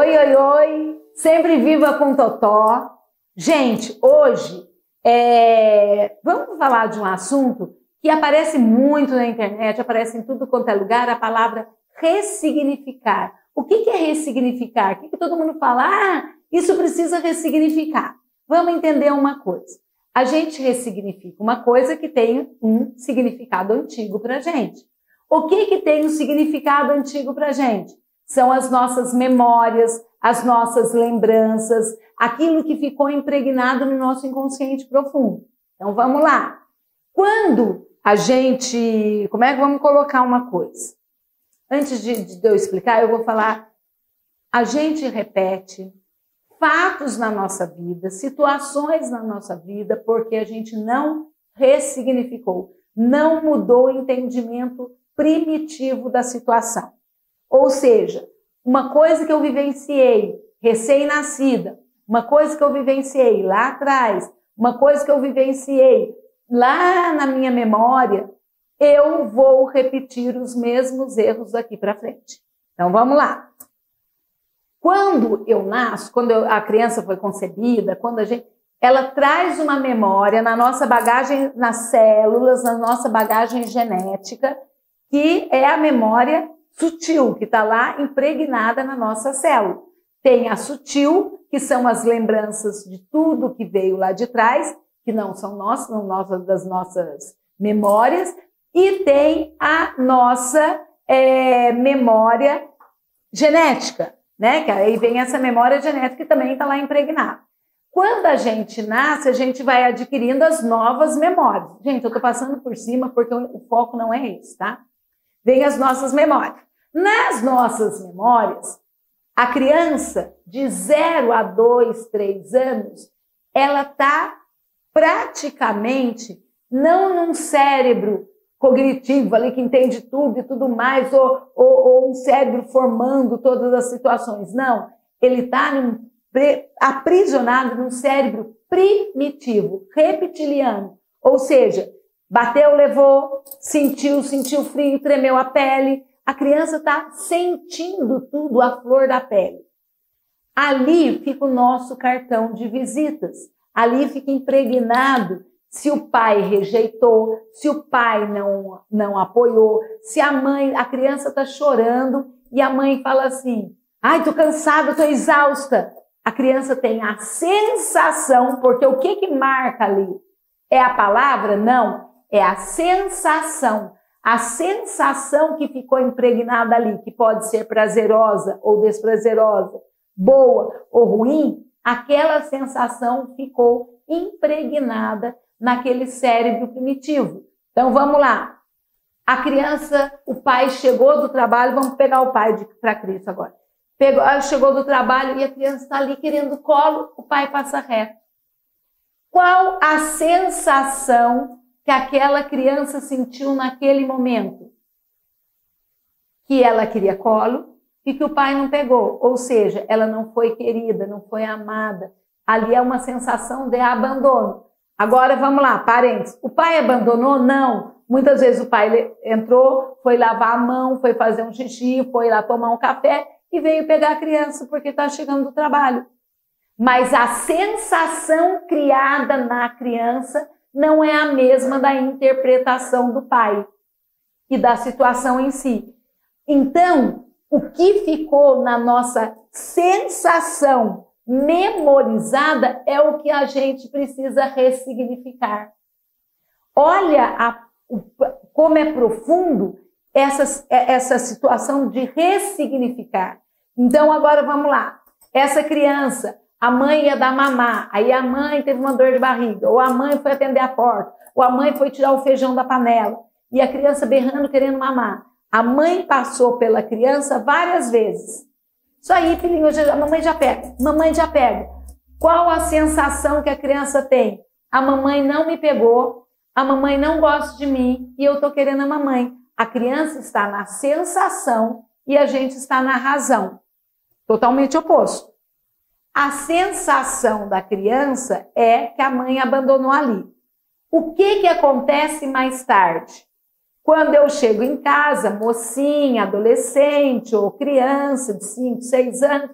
Oi, oi, oi, sempre viva com Totó. Gente, hoje vamos falar de um assunto que aparece muito na internet, aparece em tudo quanto é lugar, a palavra ressignificar. O que é ressignificar? O que todo mundo fala? Ah, isso precisa ressignificar. Vamos entender uma coisa. A gente ressignifica uma coisa que tem um significado antigo para a gente. O que tem um significado antigo para a gente? São as nossas memórias, as nossas lembranças, aquilo que ficou impregnado no nosso inconsciente profundo. Então, vamos lá. Quando a gente... Como é que vamos colocar uma coisa? Antes de eu explicar, eu vou falar... A gente repete fatos na nossa vida, situações na nossa vida, porque a gente não ressignificou, não mudou o entendimento primitivo da situação. Ou seja, uma coisa que eu vivenciei recém-nascida, uma coisa que eu vivenciei lá atrás, uma coisa que eu vivenciei lá na minha memória, eu vou repetir os mesmos erros daqui para frente. Então, vamos lá. Quando eu nasço, quando a criança foi concebida, ela traz uma memória na nossa bagagem, nas células, na nossa bagagem genética, que é a memória sutil, que está lá impregnada na nossa célula. Tem a sutil, que são as lembranças de tudo que veio lá de trás, que não são nossas, das nossas memórias, e tem a nossa memória genética, né? Que aí vem essa memória genética que também está lá impregnada. Quando a gente nasce, a gente vai adquirindo as novas memórias. Gente, eu estou passando por cima porque o foco não é esse, tá? Vem as nossas memórias. Nas nossas memórias, a criança de 0 a 2, 3 anos, ela está praticamente não num cérebro cognitivo ali que entende tudo e tudo mais, ou um cérebro formando todas as situações. Não, ele está aprisionado num cérebro primitivo, reptiliano, ou seja, bateu, levou, sentiu frio, tremeu a pele. A criança está sentindo tudo à flor da pele. Ali fica o nosso cartão de visitas. Ali fica impregnado se o pai rejeitou, se o pai não apoiou, se a criança está chorando e a mãe fala assim, ai, tô cansada, tô exausta. A criança tem a sensação, porque o que marca ali? É a palavra? Não. É a sensação que ficou impregnada ali, que pode ser prazerosa ou desprazerosa, boa ou ruim, aquela sensação ficou impregnada naquele cérebro primitivo. Então, vamos lá. A criança, o pai chegou do trabalho, vamos pegar o pai para Cristo agora. Chegou do trabalho e a criança está ali querendo colo, o pai passa reto. Qual a sensação que aquela criança sentiu naquele momento? Que ela queria colo e que o pai não pegou. Ou seja, ela não foi querida, não foi amada. Ali é uma sensação de abandono. Agora, vamos lá, parênteses. O pai abandonou? Não. Muitas vezes o pai entrou, foi lavar a mão, foi fazer um xixi, foi lá tomar um café e veio pegar a criança porque está chegando do trabalho. Mas a sensação criada na criança não é a mesma da interpretação do pai e da situação em si. Então, o que ficou na nossa sensação memorizada é o que a gente precisa ressignificar. Olha como é profundo essa situação de ressignificar. Então, agora vamos lá. Essa criança... A mãe ia dar mamar, aí a mãe teve uma dor de barriga, ou a mãe foi atender a porta, ou a mãe foi tirar o feijão da panela, e a criança berrando, querendo mamar. A mãe passou pela criança várias vezes. Isso aí, filhinho, a mamãe já pega, mamãe já pega. Qual a sensação que a criança tem? A mamãe não me pegou, a mamãe não gosta de mim, e eu estou querendo a mamãe. A criança está na sensação e a gente está na razão. Totalmente oposto. A sensação da criança é que a mãe abandonou ali. O que acontece mais tarde? Quando eu chego em casa, mocinha, adolescente ou criança de 5, 6 anos,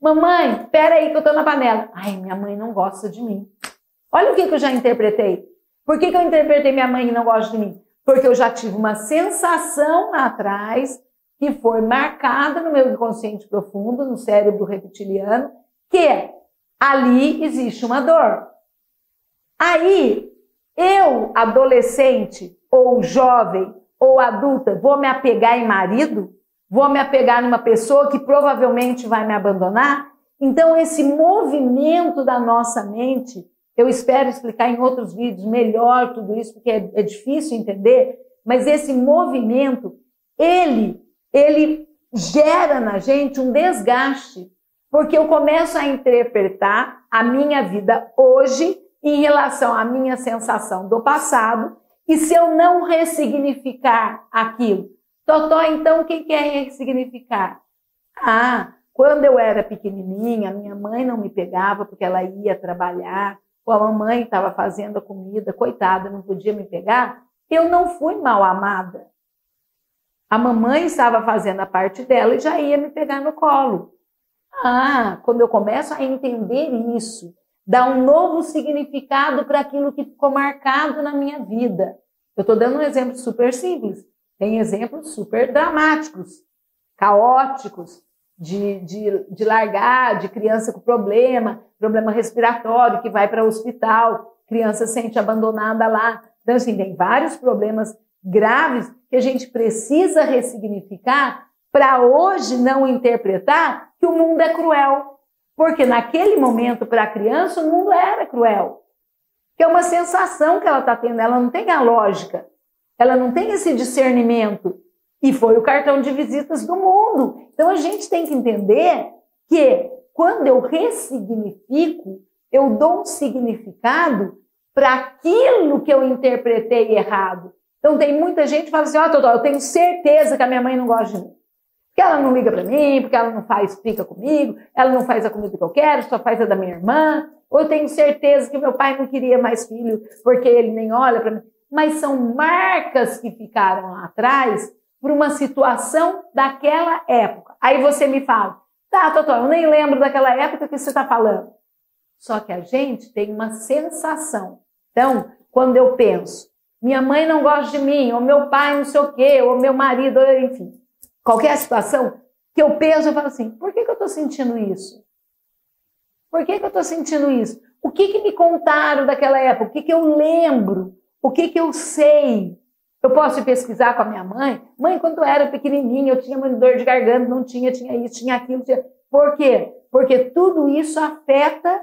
Mamãe, espera aí que eu tô na panela. Ai, minha mãe não gosta de mim. Olha o que eu já interpretei. Por que eu interpretei minha mãe não gosta de mim? Porque eu já tive uma sensação lá atrás que foi marcada no meu inconsciente profundo, no cérebro reptiliano, que ali existe uma dor. Aí, eu, adolescente, ou jovem, ou adulta, vou me apegar em marido? Vou me apegar numa pessoa que provavelmente vai me abandonar? Então, esse movimento da nossa mente, eu espero explicar em outros vídeos melhor tudo isso, porque é difícil entender, mas esse movimento, ele gera na gente um desgaste, porque eu começo a interpretar a minha vida hoje em relação à minha sensação do passado, e se eu não ressignificar aquilo, Totó, então, o que é ressignificar? Quando eu era pequenininha, minha mãe não me pegava porque ela ia trabalhar, ou a mamãe estava fazendo a comida, coitada, não podia me pegar, eu não fui mal amada. A mamãe estava fazendo a parte dela e já ia me pegar no colo. Quando eu começo a entender isso, dá um novo significado para aquilo que ficou marcado na minha vida. Eu estou dando um exemplo super simples. Tem exemplos super dramáticos, caóticos, de largar, de criança com problema respiratório, que vai para o hospital, criança se sente abandonada lá. Então, assim, tem vários problemas graves que a gente precisa ressignificar para hoje não interpretar que o mundo é cruel. Porque naquele momento, para a criança, o mundo era cruel. Que é uma sensação que ela está tendo, ela não tem a lógica, ela não tem esse discernimento. E foi o cartão de visitas do mundo. Então, a gente tem que entender que quando eu ressignifico, eu dou um significado para aquilo que eu interpretei errado. Então, tem muita gente que fala assim, Totó, eu tenho certeza que a minha mãe não gosta de mim. Porque ela não liga para mim, porque ela não fica comigo, ela não faz a comida que eu quero, só faz a da minha irmã. Ou eu tenho certeza que meu pai não queria mais filho porque ele nem olha para mim. Mas são marcas que ficaram lá atrás por uma situação daquela época. Aí você me fala, tá, Totó, eu nem lembro daquela época que você está falando. Só que a gente tem uma sensação. Então, quando eu penso, minha mãe não gosta de mim, ou meu pai não sei o quê, ou meu marido, enfim, qualquer situação que eu penso, eu falo assim, por que eu estou sentindo isso? Por que eu estou sentindo isso? O que me contaram daquela época? O que eu lembro? O que eu sei? Eu posso ir pesquisar com a minha mãe? Mãe, quando eu era pequenininha, eu tinha dor de garganta, não tinha, tinha isso, tinha aquilo. Por quê? Porque tudo isso afeta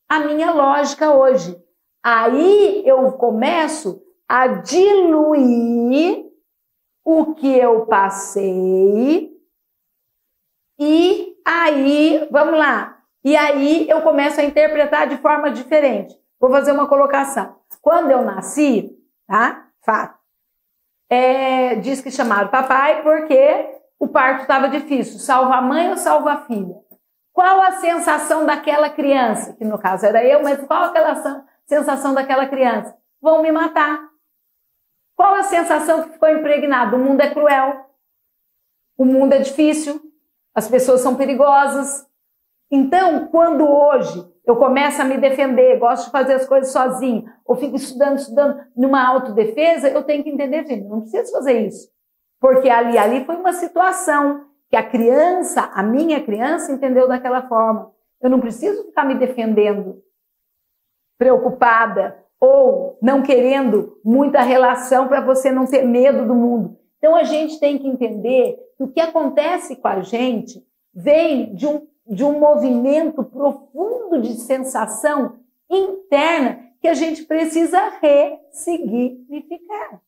a minha lógica hoje. Aí eu começo a diluir o que eu passei e aí, vamos lá, e aí eu começo a interpretar de forma diferente. Vou fazer uma colocação. Quando eu nasci, tá? Fato. Diz que chamaram papai porque o parto estava difícil. Salva a mãe ou salva a filha? Qual a sensação daquela criança? Que no caso era eu, mas qual aquela sensação daquela criança? Vão me matar. Qual a sensação que ficou impregnada? O mundo é cruel. O mundo é difícil. As pessoas são perigosas. Então, quando hoje eu começo a me defender, gosto de fazer as coisas sozinho, ou fico estudando numa autodefesa, eu tenho que entender, gente, não preciso fazer isso. Porque ali foi uma situação que a minha criança, entendeu daquela forma. Eu não preciso ficar me defendendo, preocupada, ou não querendo muita relação para você não ter medo do mundo. Então, a gente tem que entender que o que acontece com a gente vem de um movimento profundo de sensação interna que a gente precisa ressignificar.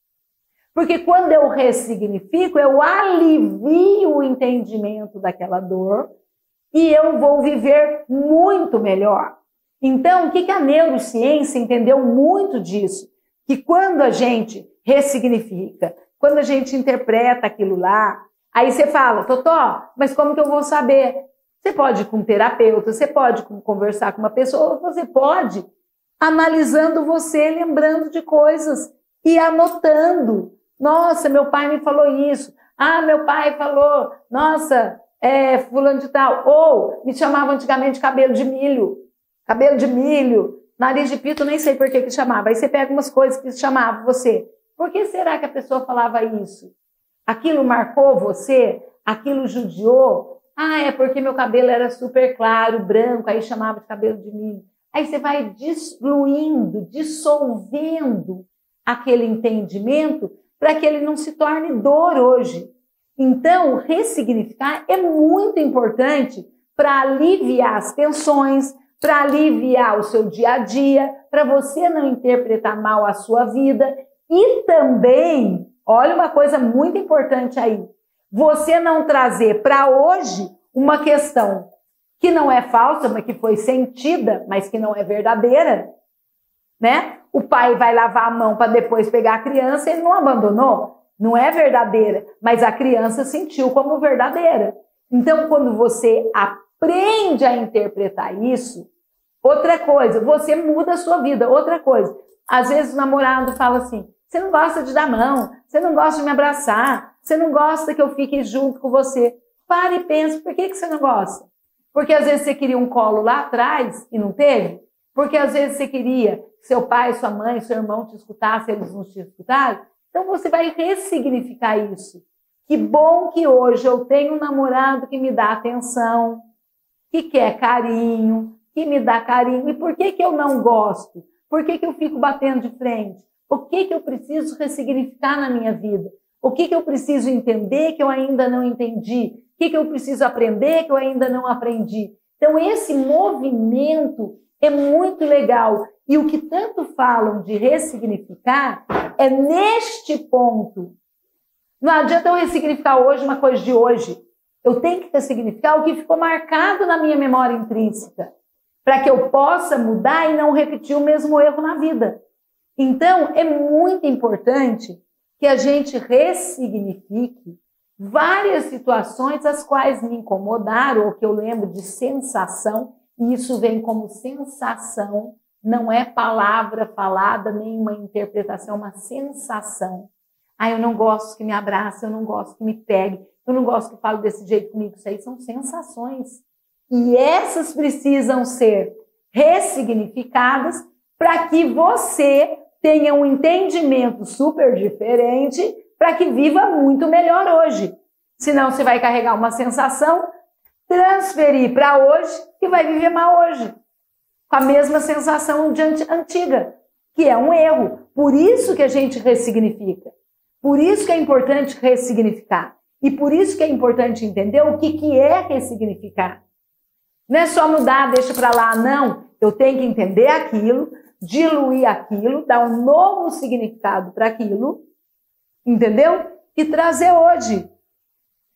Porque quando eu ressignifico, eu alivio o entendimento daquela dor e eu vou viver muito melhor. Então, o que a neurociência entendeu muito disso? Que quando a gente ressignifica, quando a gente interpreta aquilo lá, aí você fala, Totó, mas como que eu vou saber? Você pode ir com um terapeuta, você pode conversar com uma pessoa, você pode analisando você, lembrando de coisas e anotando. Nossa, meu pai me falou isso. Meu pai falou, nossa, fulano de tal. Ou me chamavam antigamente de cabelo de milho. Cabelo de milho, nariz de pito, nem sei por que chamava. Aí você pega umas coisas que chamavam você. Por que será que a pessoa falava isso? Aquilo marcou você? Aquilo judiou? Ah, é porque meu cabelo era super claro, branco, aí chamava de cabelo de milho. Aí você vai diluindo, dissolvendo aquele entendimento para que ele não se torne dor hoje. Então, ressignificar é muito importante para aliviar as tensões, para aliviar o seu dia a dia, para você não interpretar mal a sua vida e também, olha uma coisa muito importante aí, você não trazer para hoje uma questão que não é falsa, mas que foi sentida, mas que não é verdadeira, né? O pai vai lavar a mão para depois pegar a criança, ele não abandonou, não é verdadeira, mas a criança sentiu como verdadeira. Então, quando você aprende a interpretar isso, outra coisa, você muda a sua vida, outra coisa. Às vezes o namorado fala assim, você não gosta de dar mão, você não gosta de me abraçar, você não gosta que eu fique junto com você. Pare e pense, por que você não gosta? Porque às vezes você queria um colo lá atrás e não teve? Porque às vezes você queria que seu pai, sua mãe, seu irmão te escutassem, eles não te escutaram? Então você vai ressignificar isso. Que bom que hoje eu tenho um namorado que me dá atenção, que quer carinho, que me dá carinho. E por que eu não gosto? Por que eu fico batendo de frente? O que eu preciso ressignificar na minha vida? O que eu preciso entender que eu ainda não entendi? O que eu preciso aprender que eu ainda não aprendi? Então, esse movimento é muito legal. E o que tanto falam de ressignificar é neste ponto. Não adianta eu ressignificar hoje uma coisa de hoje. Eu tenho que ressignificar o que ficou marcado na minha memória intrínseca, para que eu possa mudar e não repetir o mesmo erro na vida. Então, é muito importante que a gente ressignifique várias situações as quais me incomodaram, ou que eu lembro de sensação, e isso vem como sensação, não é palavra falada, nem uma interpretação, uma sensação. Ah, eu não gosto que me abrace, eu não gosto que me pegue, eu não gosto que fale desse jeito comigo. Isso aí são sensações. E essas precisam ser ressignificadas para que você tenha um entendimento super diferente para que viva muito melhor hoje. Senão você vai carregar uma sensação, transferir para hoje e vai viver mal hoje. Com a mesma sensação antiga, que é um erro. Por isso que a gente ressignifica. Por isso que é importante ressignificar. E por isso que é importante entender o que é ressignificar. Não é só mudar, deixa para lá, não. Eu tenho que entender aquilo, diluir aquilo, dar um novo significado para aquilo, entendeu? E trazer hoje.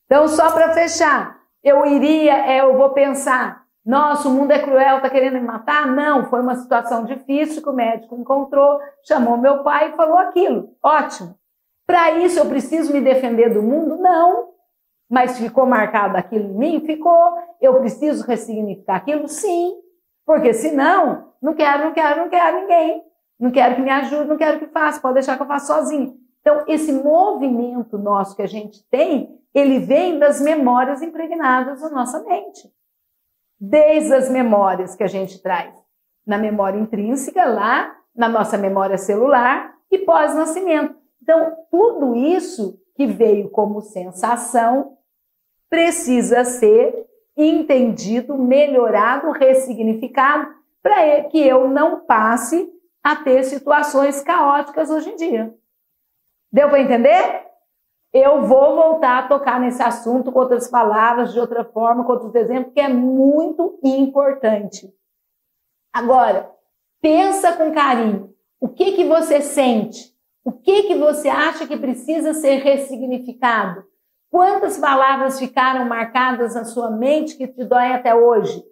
Então, só para fechar, eu vou pensar, nossa, o mundo é cruel, está querendo me matar? Não, foi uma situação difícil que o médico encontrou, chamou meu pai e falou aquilo. Ótimo. Para isso eu preciso me defender do mundo? Não. Mas ficou marcado aquilo em mim? Ficou. Eu preciso ressignificar aquilo? Sim. Porque senão, não quero ninguém. Não quero que me ajude, não quero que faça. Pode deixar que eu faça sozinho. Então, esse movimento nosso que a gente tem, ele vem das memórias impregnadas na nossa mente. Desde as memórias que a gente traz na memória intrínseca, lá na nossa memória celular e pós-nascimento. Então, tudo isso que veio como sensação precisa ser entendido, melhorado, ressignificado, para que eu não passe a ter situações caóticas hoje em dia. Deu para entender? Eu vou voltar a tocar nesse assunto com outras palavras, de outra forma, com outros exemplos, que é muito importante. Agora, pensa com carinho. O que você sente? O que você acha que precisa ser ressignificado? Quantas palavras ficaram marcadas na sua mente que te doem até hoje?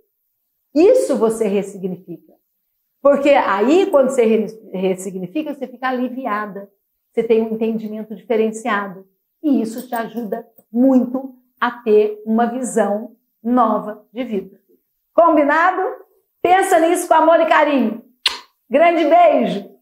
Isso você ressignifica. Porque aí, quando você ressignifica, você fica aliviada. Você tem um entendimento diferenciado. E isso te ajuda muito a ter uma visão nova de vida. Combinado? Pensa nisso com amor e carinho. Grande beijo!